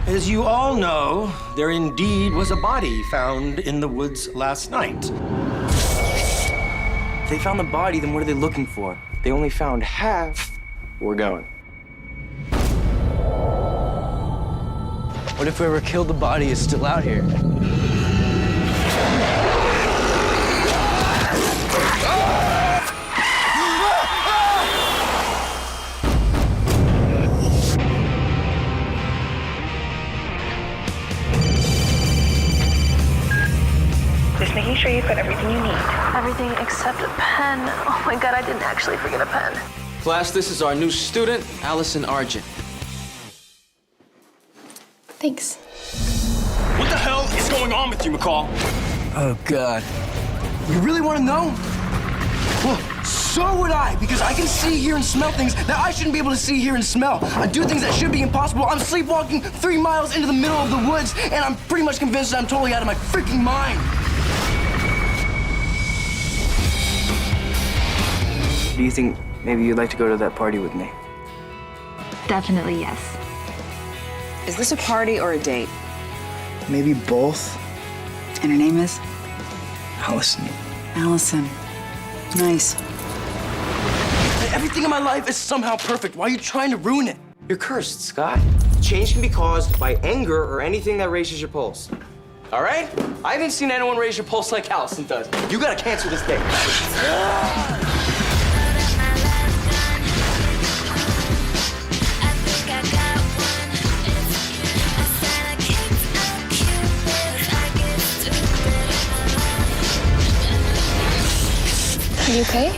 As you all know, there indeed was a body found in the woods last night. If they found the body, then what are they looking for? They only found half. We're going. What if whoever killed the body is still out here? Just making sure you've got everything you need. Everything except a pen. Oh my God, I didn't actually forget a pen. Class, this is our new student, Allison Argent. Thanks. What the hell is going on with you, McCall? Oh, God. You really want to know? Well, so would I, because I can see, hear, and smell things that I shouldn't be able to see, hear, and smell. I do things that should be impossible. I'm sleepwalking 3 miles into the middle of the woods, and I'm pretty much convinced that I'm totally out of my freaking mind. Do you think maybe you'd like to go to that party with me? Definitely yes. Is this a party or a date? Maybe both. And her name is? Allison. Allison. Nice. Everything in my life is somehow perfect. Why are you trying to ruin it? You're cursed, Scott. Change can be caused by anger or anything that raises your pulse. All right? I haven't seen anyone raise your pulse like Allison does. You gotta cancel this date. Are you okay?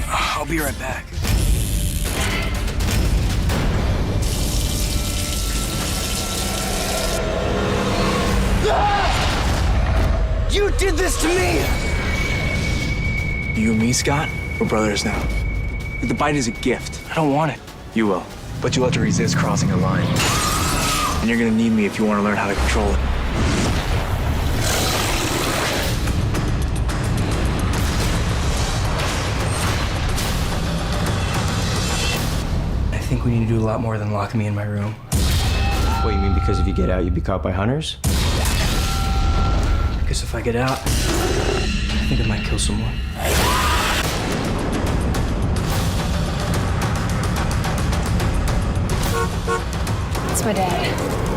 I'll be right back. You did this to me! You and me, Scott, we're brothers now. The bite is a gift. I don't want it. You will, but you'll have to resist crossing a line. And you're gonna need me if you want to learn how to control it. I think we need to do a lot more than lock me in my room. What, you mean because if you get out, you'd be caught by hunters? Because if I get out, I think I might kill someone. It's my dad.